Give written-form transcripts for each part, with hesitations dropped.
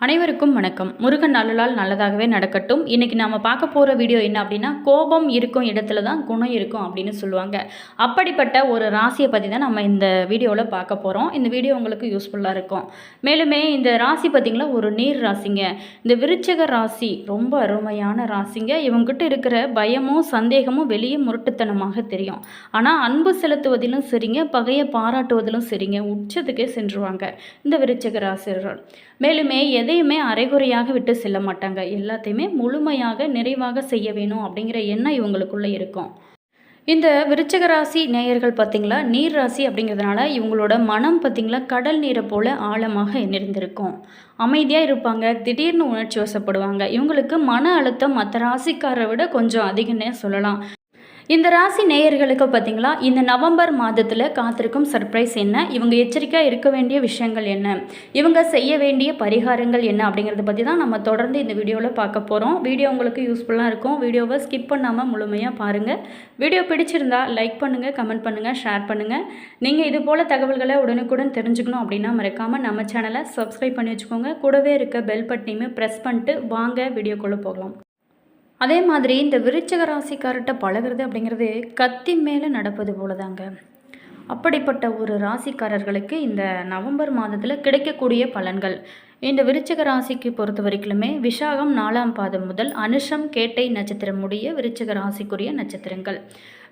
அனைவருக்கும் வணக்கம். முருகன் அருளால் நல்லதாகவே நடக்கட்டும். இன்றைக்கி நாம் பார்க்க போகிற வீடியோ என்ன அப்படின்னா, கோபம் இருக்கும் இடத்துல தான் குணம் இருக்கும் அப்படின்னு சொல்லுவாங்க. அப்படிப்பட்ட ஒரு ராசியை பற்றி தான் நம்ம இந்த வீடியோவில் பார்க்க போகிறோம். இந்த வீடியோ உங்களுக்கு யூஸ்ஃபுல்லாக இருக்கும். மேலுமே இந்த ராசி பார்த்திங்களா, ஒரு நீர் ராசிங்க. இந்த விருச்சிக ராசி ரொம்ப அருமையான ராசிங்க. இவங்ககிட்ட இருக்கிற பயமும் சந்தேகமும் வெளியே முரட்டுத்தனமாக தெரியும். ஆனால் அன்பு செலுத்துவதிலும் சரிங்க, பகையை பாராட்டுவதிலும் சரிங்க, உச்சத்துக்கே சென்றுவாங்க இந்த விருச்சிக ராசியர்கள். மேலுமே எதையுமே அரைகுறையாக விட்டு செல்ல மாட்டாங்க. எல்லாத்தையுமே முழுமையாக நிறைவாக செய்ய வேணும் அப்படிங்கிற எண்ணம் இவங்களுக்குள்ளே இருக்கும். இந்த விருச்சிக ராசி நேயர்கள் பார்த்திங்களா, நீர் ராசி அப்படிங்கிறதுனால இவங்களோட மனம் பார்த்திங்களா கடல் நீரை போல் ஆழமாக நிறைந்திருக்கும். அமைதியாக இருப்பாங்க, திடீர்னு உணர்ச்சி வசப்படுவாங்க. இவங்களுக்கு மன அழுத்தம் மற்ற ராசிக்காரரை விட கொஞ்சம் அதிகம்னே சொல்லலாம். இந்த ராசி நேயர்களுக்கு பார்த்திங்களா, இந்த நவம்பர் மாதத்தில் காத்திருக்கும் சர்ப்ரைஸ் என்ன, இவங்க எச்சரிக்கையாக இருக்க வேண்டிய விஷயங்கள் என்ன, இவங்க செய்ய வேண்டிய பரிகாரங்கள் என்ன அப்படிங்கிறத பற்றி தான் நம்ம தொடர்ந்து இந்த வீடியோவில் பார்க்க போகிறோம். வீடியோ உங்களுக்கு யூஸ்ஃபுல்லாக இருக்கும். வீடியோவை ஸ்கிப் பண்ணாமல் முழுமையாக பாருங்கள். வீடியோ பிடிச்சிருந்தா லைக் பண்ணுங்கள், கமெண்ட் பண்ணுங்கள், ஷேர் பண்ணுங்கள். நீங்கள் இது போல் தகவல்களை உடனுக்குடன் தெரிஞ்சுக்கணும் அப்படின்னா மறக்காமல் நம்ம சேனலை சப்ஸ்கிரைப் பண்ணி வச்சுக்கோங்க. கூடவே இருக்க பெல் பட்டனையுமே ப்ரெஸ் பண்ணிட்டு வாங்க வீடியோக்குள்ளே போகலாம். அதே மாதிரி இந்த விருச்சிக ராசிக்கார்கிட்ட பழகிறது அப்படிங்கிறது கத்தி மேலே நடப்பது போல தாங்க. அப்படிப்பட்ட ஒரு ராசிக்காரர்களுக்கு இந்த நவம்பர் மாதத்தில் கிடைக்கக்கூடிய பலன்கள், இந்த விருச்சிக ராசிக்கு பொறுத்த வரைக்குமே விசாகம் 4ஆம் பாதம் முதல் அனுஷம் கேட்டை நட்சத்திரம் முடிய விருச்சிக ராசிக்குரிய நட்சத்திரங்கள்.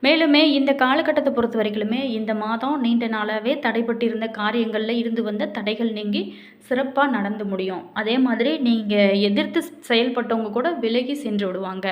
மேலுமே இந்த காலகட்டத்தை பொறுத்த வரைக்குமே இந்த மாதம் நீண்ட நாளாகவே தடைப்பட்டிருந்த காரியங்களில் இருந்து வந்த தடைகள் நீங்கி சிறப்பாக நடந்து முடியும். அதே மாதிரி நீங்கள் எதிர்த்து செயல்பட்டவங்க கூட விலகி சென்று விடுவாங்க.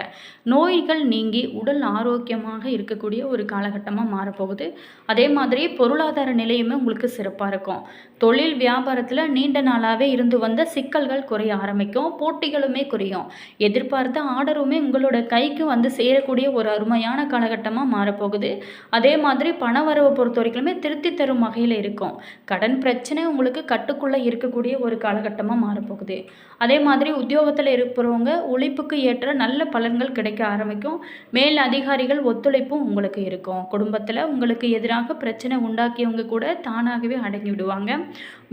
நோய்கள் நீங்கி உடல் ஆரோக்கியமாக இருக்கக்கூடிய ஒரு காலகட்டமாக மாறப்போகுது. அதே மாதிரி பொருளாதார நிலையுமே உங்களுக்கு சிறப்பாக இருக்கும். தொழில் வியாபாரத்தில் நீண்ட நாளாகவே இருந்து வந்த சிக்கல்கள் குறைய ஆரம்பிக்கும். போட்டிகளுமே குறையும். எதிர்பார்த்த ஆர்டருமே உங்களோட கைக்கு வந்து சேரக்கூடிய ஒரு அருமையான காலகட்டமாக மாறப்போகுது. அதே மாதிரி பண வரவை பொறுத்த வரைக்குமே திருப்தி தரும் வகையில் இருக்கும். கடன் பிரச்சனை உங்களுக்கு கட்டுக்குள்ளே இருக்கக்கூடிய ஒரு காலகட்டமாக மாறப்போகுது. அதே மாதிரி உத்தியோகத்தில் இருப்பவங்க உழைப்புக்கு ஏற்ற நல்ல பலன்கள் கிடைக்க ஆரம்பிக்கும். மேல் அதிகாரிகள் ஒத்துழைப்பும் உங்களுக்கு இருக்கும். குடும்பத்தில் உங்களுக்கு எதிராக பிரச்சனை உண்டாக்கியவங்க கூட தானாகவே அடங்கி விடுவாங்க.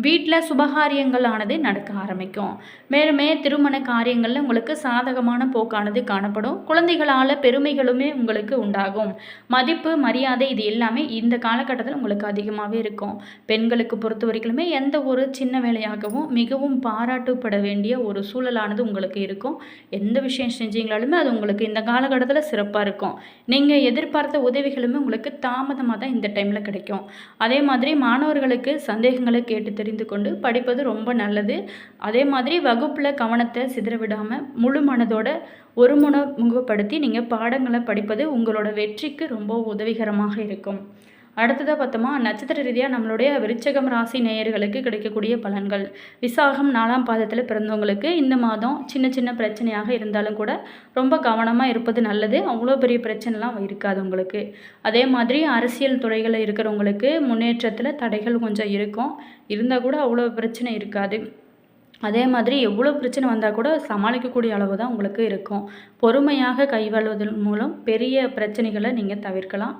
வீட்டில் சுபகாரியங்கள் ஆனது நடக்க ஆரம்பிக்கும். மேலுமே திருமண காரியங்களில் உங்களுக்கு சாதகமான போக்கானது காணப்படும். குழந்தைகளால் பெருமைகளுமே உங்களுக்கு உண்டாகும். மதிப்பு மரியாதை இது எல்லாமே இந்த காலகட்டத்தில் உங்களுக்கு அதிகமாகவே இருக்கும். பெண்களுக்கு பொறுத்த வரைக்குமே எந்த ஒரு சின்ன வேலையாகவும் மிகவும் பாராட்டப்பட வேண்டிய ஒரு சூழலானது உங்களுக்கு இருக்கும். எந்த விஷயம் செஞ்சீங்களாலுமே அது உங்களுக்கு இந்த காலகட்டத்தில் சிறப்பாக இருக்கும். நீங்கள் எதிர்பார்த்த உதவிகளுமே உங்களுக்கு தாமதமாக தான் இந்த டைமில் கிடைக்கும். அதே மாதிரி மாணவர்களுக்கு சந்தேகங்களை கேட்டு தெரிந்து கொண்டு படிப்பது ரொம்ப நல்லது. அதே மாதிரி வகுப்பில் கவனத்தை சிதற விடாமல் முழு மனதோட ஒருமுகப்படுத்தி நீங்கள் பாடங்களை படிப்பது உங்களோட வெற்றிக்கு ரொம்ப உதவிகரமாக இருக்கும். அடுத்ததாக பார்த்தோமா, நட்சத்திர ரீதியாக நம்மளுடைய விருச்சிகம் ராசி நேயர்களுக்கு கிடைக்கக்கூடிய பலன்கள். விசாகம் 4ஆம் பாதத்தில் பிறந்தவங்களுக்கு இந்த மாதம் சின்ன சின்ன பிரச்சனையாக இருந்தாலும் கூட ரொம்ப கவனமாக இருப்பது நல்லது. அவ்வளோ பெரிய பிரச்சனைலாம் இருக்காது உங்களுக்கு. அதே மாதிரி அரசியல் துறைகளில் இருக்கிறவங்களுக்கு முன்னேற்றத்தில் தடைகள் கொஞ்சம் இருக்கும். இருந்தால் கூட அவ்வளோ பிரச்சனை இருக்காது. அதே மாதிரி எவ்வளோ பிரச்சனை வந்தால் கூட சமாளிக்கக்கூடிய அளவு தான் உங்களுக்கு இருக்கும். பொறுமையாக கையாளுவதன் மூலம் பெரிய பிரச்சனைகளை நீங்கள் தவிர்க்கலாம்.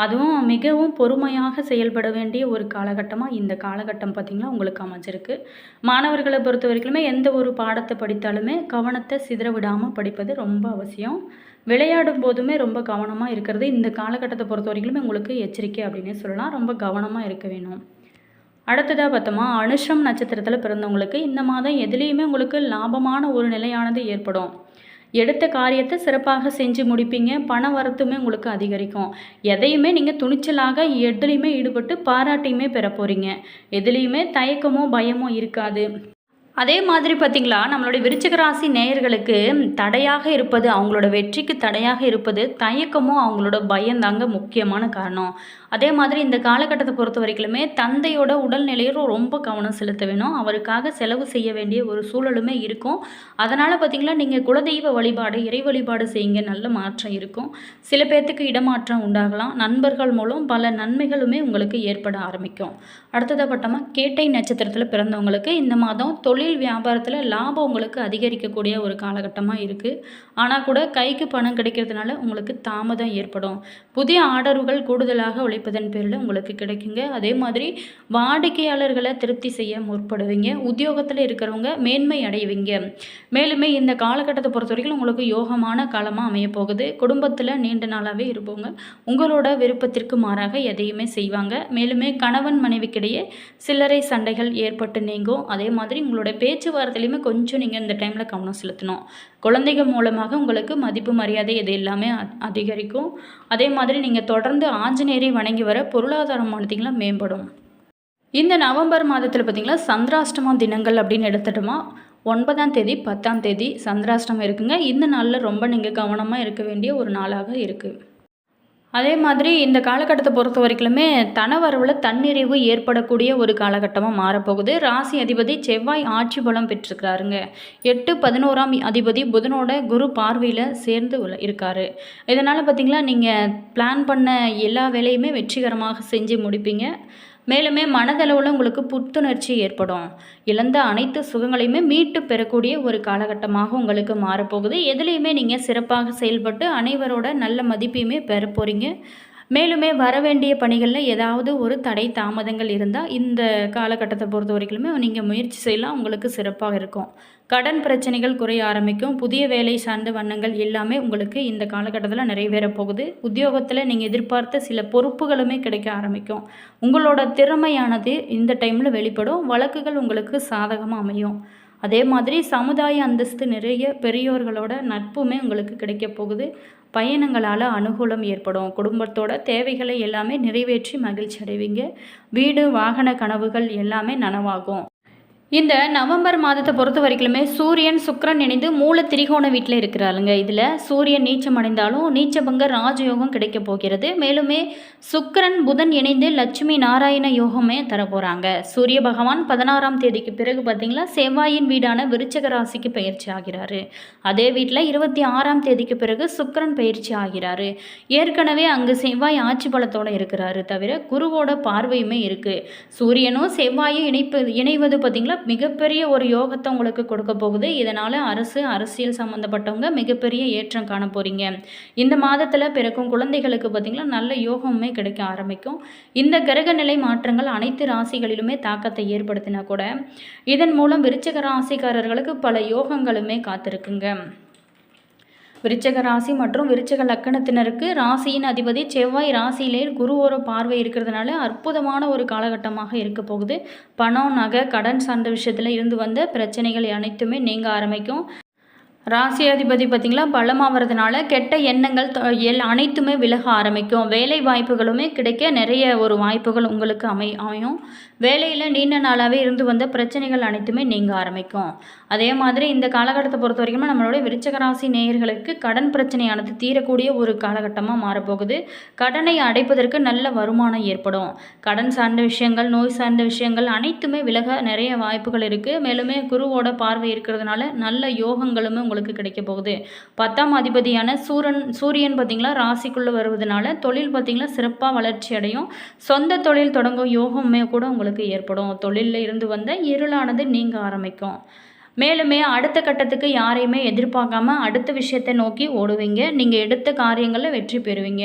அதுவும் மிகவும் பொறுமையாக செயல்பட வேண்டிய ஒரு காலகட்டமாக இந்த காலகட்டம் பார்த்திங்கன்னா உங்களுக்கு அமைஞ்சிருக்கு. மாணவர்களை பொறுத்த வரைக்குமே எந்த ஒரு பாடத்தை படித்தாலுமே கவனத்தை சிதற விடாமல் படிப்பது ரொம்ப அவசியம். விளையாடும் போதுமே ரொம்ப கவனமாக இருக்கிறது இந்த காலகட்டத்தை பொறுத்த வரைக்குமே உங்களுக்கு எச்சரிக்கை அப்படின்னே சொல்லலாம். ரொம்ப கவனமாக இருக்க வேணும். அடுத்ததாக பார்த்தோமா, அனுஷம் நட்சத்திரத்தில் பிறந்தவங்களுக்கு இந்த மாதம் எதுலேயுமே உங்களுக்கு லாபமான ஒரு நிலையானது ஏற்படும். எடுத்த காரியத்தை சிறப்பாக செஞ்சு முடிப்பீங்க. பண வரத்துமே உங்களுக்கு அதிகரிக்கும். எதையுமே நீங்கள் துணிச்சலாக எதுலேயுமே ஈடுபட்டு பாராட்டையுமே பெற போகிறீங்க. எதுலேயுமே தயக்கமோ பயமோ இருக்காது. அதே மாதிரி பார்த்திங்களா, நம்மளுடைய விருச்சிக ராசி நேயர்களுக்கு தடையாக இருப்பது, அவங்களோட வெற்றிக்கு தடையாக இருப்பது தயக்கமோ அவங்களோட பயந்தாங்க முக்கியமான காரணம். அதே மாதிரி இந்த காலகட்டத்தை பொறுத்த வரைக்குமே தந்தையோட உடல்நிலையும் ரொம்ப கவனம் செலுத்த வேணும். அவருக்காக செலவு செய்ய வேண்டிய ஒரு சூழலுமே இருக்கும். அதனால் பார்த்திங்களா, நீங்கள் குலதெய்வ வழிபாடு, இறை வழிபாடு செய்யுங்க, நல்ல மாற்றம் இருக்கும். சில பேர்த்துக்கு இடமாற்றம் உண்டாகலாம். நண்பர்கள் மூலம் பல நன்மைகளுமே உங்களுக்கு ஏற்பட ஆரம்பிக்கும். அடுத்ததாக பட்டமாக கேட்டை நட்சத்திரத்தில் பிறந்தவங்களுக்கு இந்த மாதம் தொழில் வியாபாரத்தில் லாபம் உங்களுக்கு அதிகரிக்கக்கூடிய ஒரு காலகட்டமாக இருக்குது. ஆனால் கூட கைக்கு பணம் கிடைக்கிறதுனால உங்களுக்கு தாமதம் ஏற்படும். புதிய ஆர்டர்கள் கூடுதலாக உழைப்பதன் பேரில் உங்களுக்கு கிடைக்குங்க. அதே மாதிரி வாடிக்கையாளர்களை திருப்தி செய்ய முற்படுவீங்க. உத்தியோகத்தில் இருக்கிறவங்க மேன்மை அடைவீங்க. மேலுமே இந்த காலகட்டத்தை பொறுத்த வரைக்கும் உங்களுக்கு யோகமான காலமாக அமைய போகுது. குடும்பத்தில் நீண்ட நாளாகவே இருப்பவங்க உங்களோட விருப்பத்திற்கு மாறாக எதையுமே செய்வாங்க. மேலுமே கணவன் மனைவிக்கிடையே சில்லறை சண்டைகள் ஏற்பட்டு நீங்கும். அதே மாதிரி உங்களோட பேச்சுவார்த்தையிலுமே கொஞ்சம் நீங்கள் இந்த டைமில் கவனம் செலுத்தணும். குழந்தைகள் மூலமாக உங்களுக்கு மதிப்பு மரியாதை இது எல்லாமே அதிகரிக்கும். அதே மாதிரி நீங்கள் தொடர்ந்து ஆஞ்சநேயரை வணங்கி வர பொருளாதாரம் பார்த்திங்கன்னா மேம்படும். இந்த நவம்பர் மாதத்தில் பார்த்திங்கன்னா சந்திராஷ்டம தினங்கள் அப்படின்னு எடுத்துட்டோமா 9ஆம் தேதி 10ஆம் தேதி சந்திராஷ்டமம் இருக்குங்க. இந்த நாளில் ரொம்ப நீங்கள் கவனமாக இருக்க வேண்டிய ஒரு நாளாக இருக்குது. அதே மாதிரி இந்த காலகட்டத்தை பொறுத்த வரைக்குமே தனவரவில் தன்னிறைவு ஏற்படக்கூடிய ஒரு காலகட்டமாக மாறப்போகுது. ராசி அதிபதி செவ்வாய் ஆட்சி பலம் பெற்றிருக்கிறாருங்க. 8, 11ஆம் அதிபதி புதனோட குரு பார்வையில் சேர்ந்து இருக்கார். இதனால் பார்த்திங்களா நீங்கள் பிளான் பண்ண எல்லா வேலையுமே வெற்றிகரமாக செஞ்சு முடிப்பீங்க. மேலுமே மனதளவில் உங்களுக்கு புத்துணர்ச்சி ஏற்படும். இழந்த அனைத்து சுகங்களையுமே மீட்டு பெறக்கூடிய ஒரு காலகட்டமாக உங்களுக்கு மாறப்போகுது. எதுலேயுமே நீங்கள் சிறப்பாக செயல்பட்டு அனைவரோட நல்ல மதிப்பையுமே பெற போகிறீங்க. மேலுமே வரவேண்டிய பணிகளில் ஏதாவது ஒரு தடை தாமதங்கள் இருந்தால் இந்த காலகட்டத்தை பொறுத்த வரைக்குமே நீங்கள் முயற்சி செய்யலாம். உங்களுக்கு சிறப்பாக இருக்கும். கடன் பிரச்சனைகள் குறைய ஆரம்பிக்கும். புதிய வேலை சார்ந்த வண்ணங்கள் எல்லாமே உங்களுக்கு இந்த காலகட்டத்தில் நிறைவேற போகுது. உத்தியோகத்தில் நீங்கள் எதிர்பார்த்த சில பொறுப்புகளுமே கிடைக்க ஆரம்பிக்கும். உங்களோட திறமையானது இந்த டைமில் வெளிப்படும். வழக்குகள் உங்களுக்கு சாதகமாக அமையும். அதே மாதிரி சமுதாய அந்தஸ்து நிறைய பெரியோர்களோட நட்புமே உங்களுக்கு கிடைக்க போகுது. பயணங்களால் அனுகூலம் ஏற்படும். குடும்பத்தோட தேவைகளை எல்லாமே நிறைவேற்றி மகிழ்ச்சி அடைவீங்க. வீடு வாகன கனவுகள் எல்லாமே நனவாகும். இந்த நவம்பர் மாதத்தை பொறுத்த வரைக்குமே சூரியன் சுக்கிரன் இணைந்து மூல திரிகோண வீட்டில் இருக்கிறாருங்க. இதில் சூரியன் நீச்சம் அடைந்தாலும் நீச்சபங்க ராஜயோகம் கிடைக்க போகிறது. மேலுமே சுக்கிரன் புதன் இணைந்து லட்சுமி நாராயண யோகமே தரப்போகிறாங்க. சூரிய பகவான் 16ஆம் தேதிக்கு பிறகு பார்த்திங்களா செவ்வாயின் வீடான விருச்சக ராசிக்கு பயிற்சி ஆகிறாரு. அதே வீட்டில் 26ஆம் தேதிக்கு பிறகு சுக்கிரன் பயிற்சி ஆகிறாரு. ஏற்கனவே அங்கு செவ்வாய் ஆட்சி பலத்தோடு இருக்கிறாரு. தவிர குருவோட பார்வையுமே இருக்குது. சூரியனும் செவ்வாயும் இணைவது பார்த்திங்களா மிகப்பெரிய ஒரு யோகத்தை உங்களுக்கு கொடுக்க போகுது. இதனால் அரசியல் சம்மந்தப்பட்டவங்க மிகப்பெரிய ஏற்றம் காண போகிறீங்க. இந்த மாதத்தில் பிறக்கும் குழந்தைகளுக்கு பார்த்திங்கன்னா நல்ல யோகமே கிடைக்க ஆரம்பிக்கும். இந்த கிரக நிலை மாற்றங்கள் அனைத்து ராசிகளிலுமே தாக்கத்தை ஏற்படுத்தினா கூட இதன் மூலம் விருச்சிக ராசிக்காரர்களுக்கு பல யோகங்களுமே காத்திருக்குங்க. விருச்சிக ராசி மற்றும் விருச்சிக லக்கணத்தினருக்கு ராசியின் அதிபதி செவ்வாய் ராசியிலே குருவோட பார்வை இருக்கிறதுனால அற்புதமான ஒரு காலகட்டமாக இருக்க போகுது. பணம் நகை கடன் சார்ந்த விஷயத்தில் இருந்து வந்த பிரச்சனைகள் அனைத்துமே நீங்க ஆரம்பிக்கும். ராசியாதிபதி பார்த்திங்களா பலமாகிறதுனால கெட்ட எண்ணங்கள் அனைத்துமே விலக ஆரம்பிக்கும். வேலை வாய்ப்புகளுமே கிடைக்க நிறைய ஒரு வாய்ப்புகள் உங்களுக்கு அமையும். வேலையில் நீண்ட நாளாகவே இருந்து வந்த பிரச்சனைகள் அனைத்துமே நீங்க ஆரம்பிக்கும். அதே மாதிரி இந்த காலகட்டத்தை பொறுத்த வரைக்கும் நம்மளுடைய விருச்சிக ராசி நேயர்களுக்கு கடன் பிரச்சனையானது தீரக்கூடிய ஒரு காலகட்டமாக மாறப்போகுது. கடனை அடைப்பதற்கு நல்ல வருமானம் ஏற்படும். கடன் சார்ந்த விஷயங்கள் நோய் சார்ந்த விஷயங்கள் அனைத்துமே விலக நிறைய வாய்ப்புகள் இருக்குது. மேலுமே குருவோட பார்வை இருக்கிறதுனால நல்ல யோகங்களுமே உங்களுக்கு கிடைக்க போகுது. 10ஆம் அதிபதியான சூரியன் பார்த்திங்களா ராசிக்குள்ளே வருவதனால தொழில் பார்த்திங்களா சிறப்பாக வளர்ச்சி அடையும். சொந்த தொழில் தொடங்கும் யோகமே கூட உங்களுக்கு ஏற்படும். தொழிலில் இருந்து வந்த இருளானது நீங்க ஆரம்பிக்கும். மேலுமே அடுத்த கட்டத்துக்கு யாரையுமே எதிர்பார்க்காம அடுத்த விஷயத்தை நோக்கி ஓடுவீங்க. நீங்கள் எடுத்த காரியங்களில் வெற்றி பெறுவீங்க.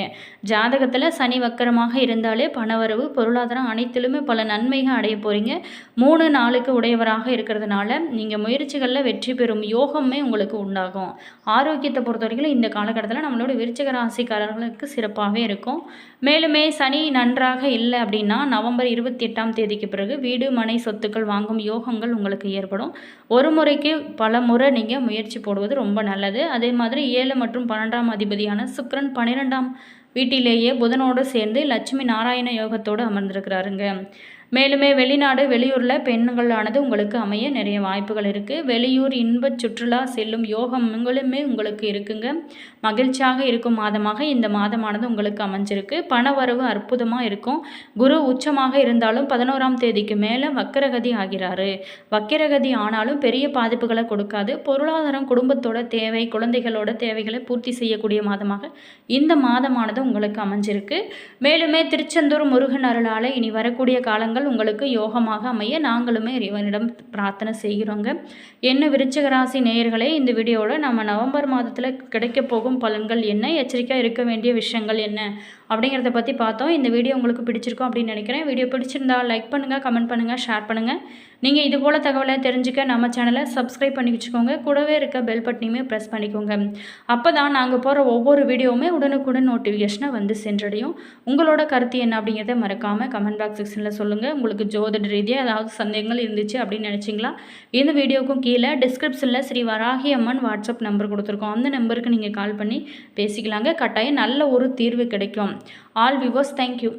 ஜாதகத்தில் சனி வக்கரமாக இருந்தாலே பணவரவு பொருளாதாரம் அனைத்திலுமே பல நன்மைகள் அடைய போகிறீங்க. 3 நாளுக்கு உடையவராக இருக்கிறதுனால நீங்கள் முயற்சிகளில் வெற்றி பெறும் யோகமே உங்களுக்கு உண்டாகும். ஆரோக்கியத்தை பொறுத்த வரைக்கும் இந்த காலகட்டத்தில் நம்மளோட விருச்சிக ராசிக்காரர்களுக்கு சிறப்பாகவே இருக்கும். மேலுமே சனி நன்றாக இல்லை அப்படின்னா நவம்பர் 28ஆம் தேதிக்கு பிறகு வீடு மனை சொத்துக்கள் வாங்கும் யோகங்கள் உங்களுக்கு ஏற்படும். ஒரு முறைக்கு பல முறை நீங்கள் முயற்சி போடுவது ரொம்ப நல்லது. அதே மாதிரி 7 மற்றும் 12ஆம் அதிபதியான சுக்கிரன் 12ஆம் வீட்டிலேயே புதனோடு சேர்ந்து லட்சுமி நாராயண யோகத்தோடு அமர்ந்திருக்கிறாருங்க. மேலுமே வெளிநாடு வெளியூரில் பெண்களானது உங்களுக்கு அமைய நிறைய வாய்ப்புகள் இருக்குது. வெளியூர் இன்ப சுற்றுலா செல்லும் யோகம் உங்களுக்கு இருக்குங்க. மகிழ்ச்சியாக இருக்கும் மாதமாக இந்த மாதமானது உங்களுக்கு அமைஞ்சிருக்கு. பணவரவு அற்புதமாக இருக்கும். குரு உச்சமாக இருந்தாலும் 11ஆம் தேதிக்கு மேலே வக்கிரகதி ஆகிறாரு. வக்கிரகதி ஆனாலும் பெரிய பாதிப்புகளை கொடுக்காது. பொருளாதாரம் குடும்பத்தோட தேவை குழந்தைகளோட தேவைகளை பூர்த்தி செய்யக்கூடிய மாதமாக இந்த மாதமானது உங்களுக்கு அமைஞ்சிருக்கு. மேலுமே திருச்செந்தூர் முருகன் அருளால் இனி வரக்கூடிய காலங்கள் உங்களுக்கு யோகமாக அமைய நாங்களுமே இறைவனிடம் பிரார்த்தனை செய்கிறோங்க. என்ன விருச்சிக ராசி நேயர்களே, இந்த வீடியோவில் நம்ம நவம்பர் மாதத்தில் கிடைக்க போகும் பலன்கள் என்ன, எச்சரிக்கையாக இருக்க வேண்டிய விஷயங்கள் என்ன அப்படிங்கிறத பற்றி பார்த்தோம். இந்த வீடியோ உங்களுக்கு பிடிச்சிருக்கும் அப்படின்னு நினைக்கிறேன். வீடியோ பிடிச்சிருந்தா லைக் பண்ணுங்கள், கமெண்ட் பண்ணுங்கள், ஷேர் பண்ணுங்கள். நீங்கள் இது போல் தகவலை தெரிஞ்சுக்க நம்ம சேனலை சப்ஸ்கிரைப் பண்ணி வச்சுக்கோங்க. கூடவே இருக்க பெல் பட்டனையுமே ப்ரெஸ் பண்ணிக்கோங்க. அப்போ தான் நாங்கள் போகிற ஒவ்வொரு வீடியோவுமே உடனுக்குடன் நோட்டிஃபிகேஷனை வந்து சென்றடையும். உங்களோட கருத்து என்ன அப்படிங்கிறத மறக்காமல் கமெண்ட் பாக்ஸ் செக்ஷனில் சொல்லுங்கள். உங்களுக்கு ஜோதிட ரீதியாக ஏதாவது சந்தேகங்கள் இருந்துச்சு அப்படின்னு நினச்சிங்களா, இந்த வீடியோவுக்கும் கீழே டிஸ்கிரிப்ஷனில் ஸ்ரீ வராகி அம்மன் வாட்ஸ்அப் நம்பர் கொடுத்துருக்கோம். அந்த நம்பருக்கு நீங்கள் கால் பண்ணி பேசிக்கலாங்க. கட்டாயம் நல்ல ஒரு தீர்வு கிடைக்கும். All viewers, thank you.